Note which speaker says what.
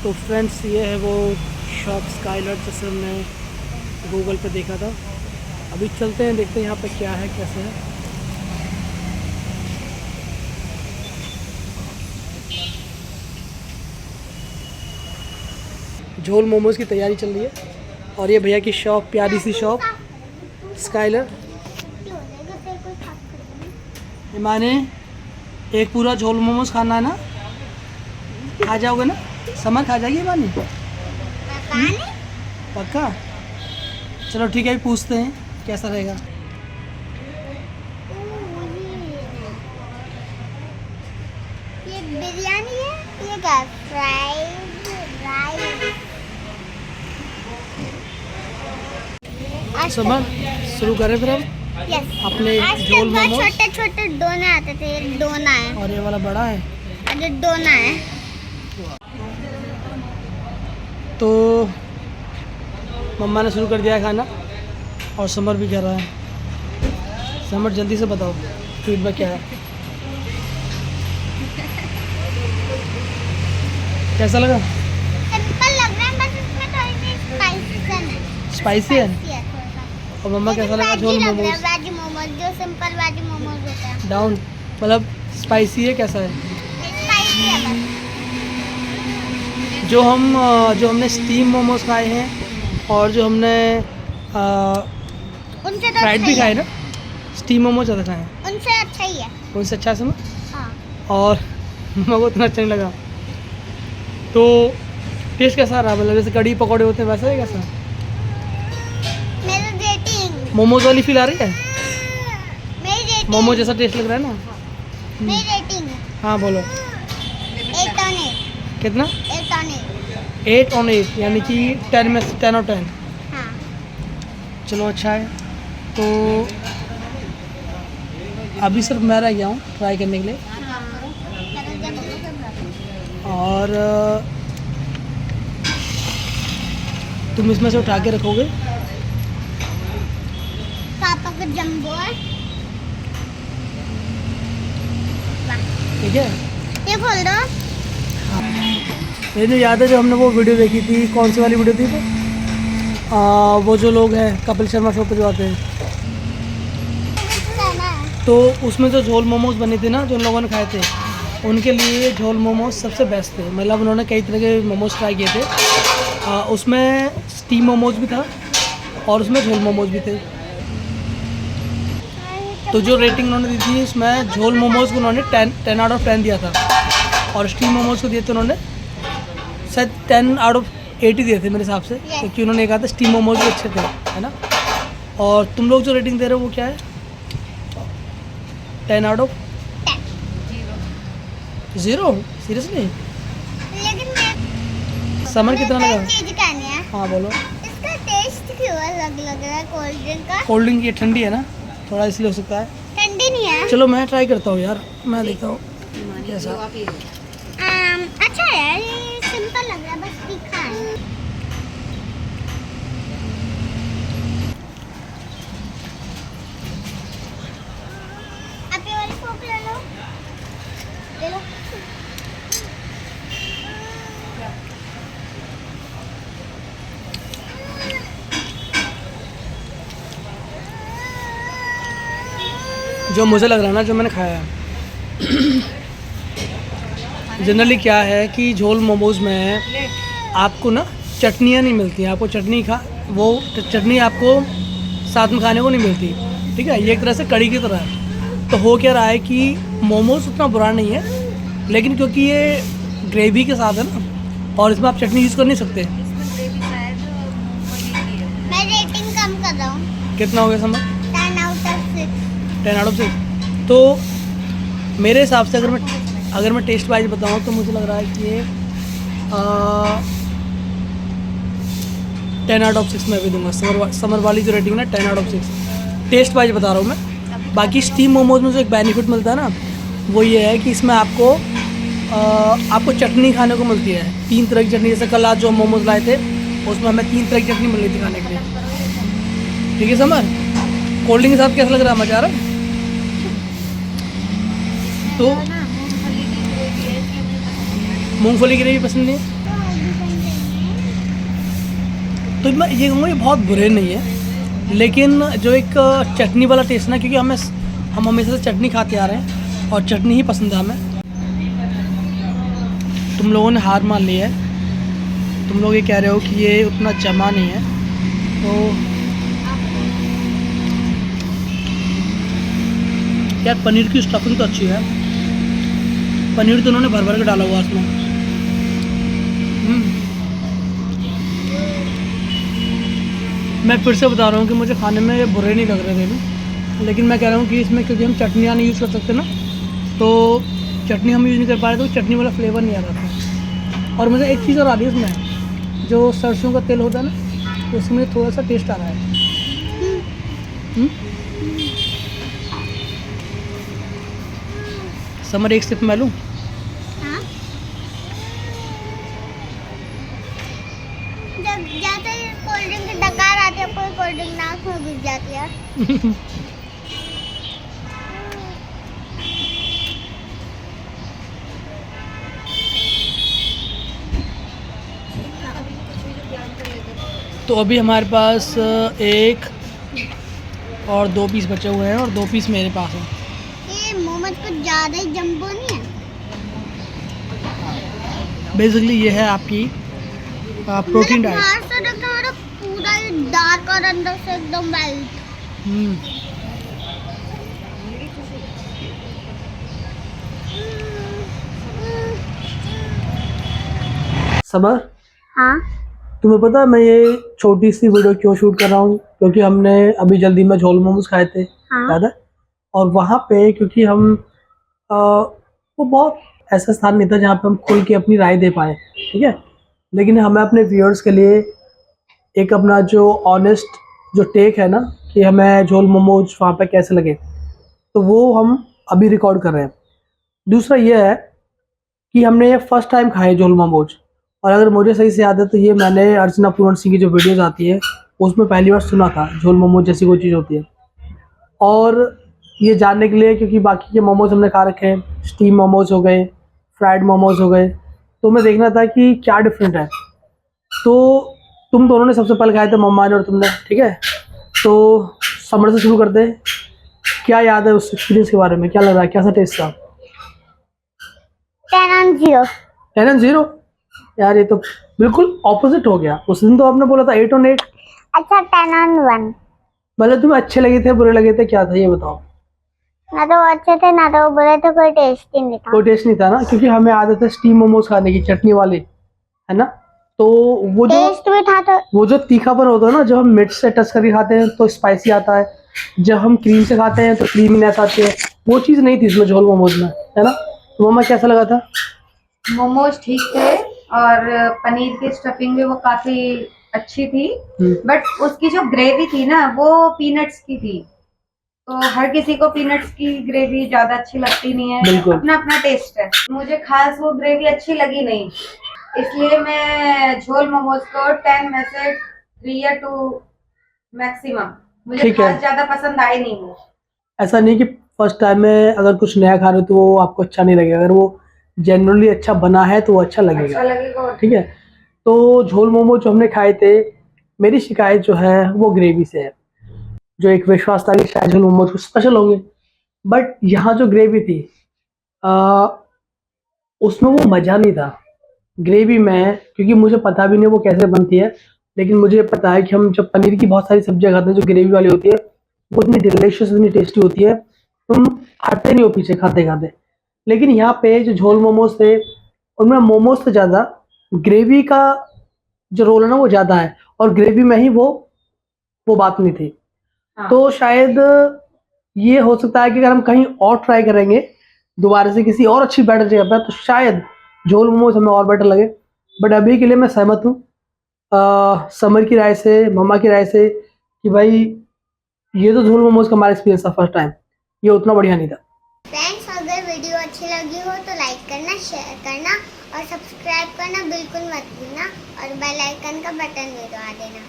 Speaker 1: तो फ्रेंड्स ये है वो शॉप स्काईलर्ट जैसे हमने गूगल पे देखा था। अभी चलते हैं, देखते हैं यहाँ पे क्या है कैसे है। झोल मोमोज़ की तैयारी चल रही है और ये भैया की शॉप, प्यारी सी शॉप स्काईलर। माने एक पूरा झोल मोमोज खाना है ना, खा जाओगे ना? समर खा जाएगी मानी? पक्का? चलो ठीक है, अभी पूछते हैं कैसा रहेगा।
Speaker 2: ये बिरयानी है, ये क्या? Fried rice.
Speaker 1: समर शुरू करें फिर हम अपने झोल मोमोज।
Speaker 2: छोटे छोटे डोना आते थे, ये डोना है
Speaker 1: और ये वाला बड़ा है,
Speaker 2: और ये डोना है।
Speaker 1: तो मम्मा ने शुरू कर दिया है खाना और समर भी कर रहा है। समर जल्दी से बताओ फीडबैक क्या है, कैसा लगा?
Speaker 2: सिंपल लग रहा है, बस इसमें थोड़ी सी
Speaker 1: स्पाइसी है।
Speaker 2: थोड़ा सा।
Speaker 1: और मम्मा कैसा लगा झोल मोमोज?
Speaker 2: वेज मोमोज, जो सिंपल वेज मोमोज होता है।
Speaker 1: डाउन मतलब स्पाइसी है, कैसा है?
Speaker 2: स्पाइसी है बस।
Speaker 1: जो हमने स्टीम मोमोज खाए हैं और जो हमने
Speaker 2: उनसे तो
Speaker 1: फ्राइड भी
Speaker 2: अच्छा ही
Speaker 1: खाए
Speaker 2: है।
Speaker 1: ना, स्टीम मोमोज ज़्यादा खाए हैं,
Speaker 2: उनसे अच्छा ही है।
Speaker 1: उनसे अच्छा समझ।
Speaker 2: हाँ।
Speaker 1: और मम्मा को इतना अच्छा नहीं लगा। तो टेस्ट कैसा रहा? मतलब जैसे कड़ी पकौड़े होते हैं वैसा है कैसा?
Speaker 2: मेरी रेटिंग,
Speaker 1: मोमोज वाली फील आ रही है?
Speaker 2: मेरी रेटिंग,
Speaker 1: मोमोज जैसा टेस्ट लग रहा है ना?
Speaker 2: मेरी रेटिंग
Speaker 1: हाँ बोलो।
Speaker 2: 8 on 8।
Speaker 1: कितना?
Speaker 2: 8 on 8।
Speaker 1: 8 on 8 यानी कि 10 में 10 और 10।
Speaker 2: हाँ।
Speaker 1: चलो अच्छा है। तो अभी सिर्फ मैं रह गया हूँ ट्राई करने के लिए। और तुम इसमें से उठा के रखोगे?
Speaker 2: पापा का जंबो है।
Speaker 1: ठीक है।
Speaker 2: ये खोल दो।
Speaker 1: मुझे याद है जो हमने वो वीडियो देखी थी, कौन सी वाली वीडियो थी वो? वो जो लोग हैं कपिल शर्मा शो पे जो आते हैं, तो उसमें जो झोल मोमोज बने थे ना, जो उन लोगों ने खाए थे, उनके लिए झोल मोमोज सबसे बेस्ट थे। मतलब उन्होंने कई तरह के मोमोज ट्राई किए थे। उसमें स्टीम मोमोज भी था और उसमें झोल मोमोज भी थे। तो जो रेटिंग उन्होंने दी थी उसमें झोल मोमोज को उन्होंने 10 आउट ऑफ 10 दिया था और स्टीम मोमोज को दिए थे उन्होंने शायद 10 आउट ऑफ 8 ही दिए थे मेरे हिसाब से, क्योंकि उन्होंने कहा था स्टीम मोमोज भी अच्छे थे, है ना? और तुम लोग जो रेटिंग दे रहे हो वो क्या है? 10 आउट ऑफ 0? सीरियसली?
Speaker 2: लेकिन
Speaker 1: समर कितना लगा?
Speaker 2: चीज कहनी है,
Speaker 1: हाँ बोलो।
Speaker 2: इसका टेस्ट क्यों अलग लग रहा है कोल्ड ड्रिंक का?
Speaker 1: कोल्ड ड्रिंक ये ठंडी है ना, थोड़ा इसलिए हो सकता है।
Speaker 2: ठंडी नहीं है।
Speaker 1: चलो मैं ट्राई करता हूँ यार, मैं देखता हूँ कैसा।
Speaker 2: अच्छा है यार, ये सिंपल लग रहा है, बस तीखा है। आप ये वाली कोक ले लो, ले लो।
Speaker 1: जो मुझे लग रहा है ना, जो मैंने खाया है, जनरली क्या है कि झोल मोमोज में आपको ना चटनियाँ नहीं मिलती हैं। आपको चटनी आपको साथ में खाने को नहीं मिलती। ठीक है, ये एक तरह से कड़ी की तरह है। तो हो क्या रहा है कि मोमोज उतना बुरा नहीं है, लेकिन क्योंकि ये ग्रेवी के साथ है ना, और इसमें आप चटनी यूज़ कर नहीं सकते।
Speaker 2: मैं रेटिंग कम कर रहा हूँ,
Speaker 1: कितना हो गया समझ?
Speaker 2: 10 out of 6।
Speaker 1: 10 out of 6। तो मेरे हिसाब से अगर मैं टेस्ट वाइज बताऊँ तो मुझे लग रहा है कि ये 10 आउट ऑफ 6 मैं भी दूंगा। समर वाली जो रेटिंग है ना, 10 आउट ऑफ 6 टेस्ट वाइज बता रहा हूँ मैं। बाकी स्टीम मोमोज में जो एक बेनिफिट मिलता है ना, वो ये है कि इसमें आपको चटनी खाने को मिलती है, 3 तरह की चटनी। जैसे कल आज जो मोमोज लाए थे उसमें हमें 3 तरह की चटनी मिल रही थी खाने के लिए। ठीक है समर? कोल्ड ड्रिंक के साथ कैसा लग रहा है? मजा आ रहा है? तो मूंगफली की ग्रेवी पसंद नहीं है? तो मैं ये कहूँगा ये बहुत बुरे नहीं है, लेकिन जो एक चटनी वाला टेस्ट ना, क्योंकि हम हमेशा से चटनी खाते आ रहे हैं और चटनी ही पसंद है हमें। तुम लोगों ने हार मान ली है, तुम लोग ये कह रहे हो कि ये उतना जमा नहीं है, तो यार पनीर की स्टफिंग तो अच्छी है, पनीर तो उन्होंने भर भर के डाला हुआ उसमें। मैं फिर से बता रहा हूँ कि मुझे खाने में ये बुरे नहीं लग रहे थे भी, लेकिन मैं कह रहा हूँ कि इसमें क्योंकि हम चटनियाँ नहीं यूज़ कर सकते ना, तो चटनी हम यूज़ नहीं कर पा रहे, तो चटनी वाला फ्लेवर नहीं आ रहा था। और मुझे एक चीज़ और आ रही है इसमें, जो सरसों का तेल होता है ना, तो उसमें थोड़ा सा टेस्ट आ रहा है। समर एक सिप मैं लूँ?
Speaker 2: हाँ? जब जाते ही कोल्ड ड्रिंक की डकार आती है, कोई कोल्ड ड्रिंक नाक में घुस जाती है।
Speaker 1: तो अभी हमारे पास 1 और 2 पीस बचे हुए हैं और 2 पीस मेरे पास हैं।
Speaker 2: ये मोमोज कुछ ज़्यादा ही जंबो नहीं है?
Speaker 1: बेसिकली ये है आपकी प्रोटीन डाइट।
Speaker 2: बाहर से देखो मेरा पूरा ही डार्क और अंदर से एकदम वाइट।
Speaker 1: समर,
Speaker 2: हाँ?
Speaker 1: तुम्हें पता है मैं ये छोटी सी वीडियो क्यों शूट कर रहा हूँ? क्योंकि हमने अभी जल्दी में झोल मोमोज खाए थे,
Speaker 2: हाँ?
Speaker 1: याद है? और वहाँ पे क्योंकि हम वो बहुत ऐसा स्थान नहीं था जहाँ पे हम खुल के अपनी राय दे पाए, ठीक है, लेकिन हमें अपने व्यूअर्स के लिए एक अपना जो ऑनेस्ट जो टेक है ना कि हमें झोल मोमोज वहाँ पे कैसे लगे, तो वो हम अभी रिकॉर्ड कर रहे हैं। दूसरा ये है कि हमने ये फर्स्ट टाइम खाए झोल मोमोज, और अगर मुझे सही से याद है तो ये मैंने अर्चना पूर्ण सिंह की जो वीडियोज़ आती है उसमें पहली बार सुना था झोल मोमोज जैसी कोई चीज़ होती है। और ये जानने के लिए, क्योंकि बाकी के मोमोज हमने खा रखे हैं, स्टीम मोमोज हो गए, फ्राइड मोमोज हो गए, तो हमें देखना था कि क्या डिफरेंट है। तो तुम दोनों ने सबसे पहले खाए थे, मम्मा ने और तुमने, ठीक है? तो समर से शुरू करते हैं। क्या याद है उस एक्सपीरियंस के बारे में, क्या लग रहा है, कैसा टेस्ट था?
Speaker 2: 10 on 0।
Speaker 1: 10 on 0? यार ये तो बिल्कुल ऑपोजिट हो गया। उस दिन तो आपने बोला था 8 on 8।
Speaker 2: अच्छा 10 on 1।
Speaker 1: मतलब तुम्हें अच्छे लगे थे, बुरे लगे थे, क्या था ये बताओ?
Speaker 2: ना तो वो अच्छे थे ना तो वो बुरे थे, कोई टेस्ट ही नहीं था।
Speaker 1: कोई टेस्ट नहीं था ना, क्योंकि हमें आदत है स्टीम मोमोज खाने की, चटनी वाले, है ना? तो वो जो
Speaker 2: टेस्ट भी था तो
Speaker 1: वो जो तीखापन होता है ना, जब हम मिर्च से टच करके खाते हैं तो स्पाइसी आता है, जब हम क्रीम से खाते हैं तो क्रीमीनेस आती है, वो चीज़ नहीं थी इसमें झोल मोमोज में, है ना? तो मम्मा कैसा लगा था?
Speaker 3: मोमोज ठीक थे और पनीर की स्टफिंग भी वो काफी अच्छी थी, बट उसकी जो ग्रेवी थी ना वो पीनट्स की थी, तो हर किसी को पीनट्स की ग्रेवी ज्यादा अच्छी लगती नहीं है,
Speaker 1: बिल्कुल।
Speaker 3: अपना अपना टेस्ट है। मुझे खास वो ग्रेवी अच्छी लगी नहीं, इसलिए मैं झोल मोमोज को 10 में से 3 या 2 मैक्सिमम, मुझे
Speaker 1: ठीक है।
Speaker 3: खास ज्यादा पसंद आई नहीं वो।
Speaker 1: ऐसा नहीं कि फर्स्ट टाइम में अगर कुछ नया खा रहे हो तो वो आपको अच्छा नहीं लगेगा, अगर वो जनरली अच्छा बना है तो वो अच्छा लगेगा,
Speaker 3: अच्छा लगेगा।
Speaker 1: ठीक है? तो झोल मोमो जो हमने खाए थे, मेरी शिकायत जो है वो ग्रेवी से है। जो एक विश्वास था कि शायद झोल मोमोज कुछ स्पेशल होंगे, बट यहाँ जो ग्रेवी थी उसमें वो मज़ा नहीं था ग्रेवी में, क्योंकि मुझे पता भी नहीं वो कैसे बनती है, लेकिन मुझे पता है कि हम जब पनीर की बहुत सारी सब्जियां खाते हैं जो ग्रेवी वाली होती है, वो इतनी डिलीशियस, इतनी टेस्टी होती है, तुम हटते नहीं हो पीछे खाते खाते। लेकिन यहाँ पे जो झोल मोमोज थे उनमें मोमोज से ज़्यादा ग्रेवी का जो रोल है ना वो ज़्यादा है, और ग्रेवी में ही वो बात नहीं थी।
Speaker 3: हाँ।
Speaker 1: तो शायद ये हो सकता है कि अगर हम कहीं और ट्राई करेंगे दोबारा से किसी और अच्छी बेटर जगह पर, तो शायद झोल मोमोज हमें और बेटर लगे। बट अभी के लिए मैं सहमत हूँ समर की राय से, मम्मा की राय से, कि भाई ये तो झोल मोमोज का हमारा एक्सपीरियंस था फर्स्ट टाइम, ये उतना बढ़िया नहीं था।
Speaker 2: फ्रेंड्स, अगर वीडियो अच्छी लगी हो तो लाइक करना, शेयर करना और सब्सक्राइब करना बिल्कुल मत भूलना, और बेल आइकन का बटन भी दबा देना।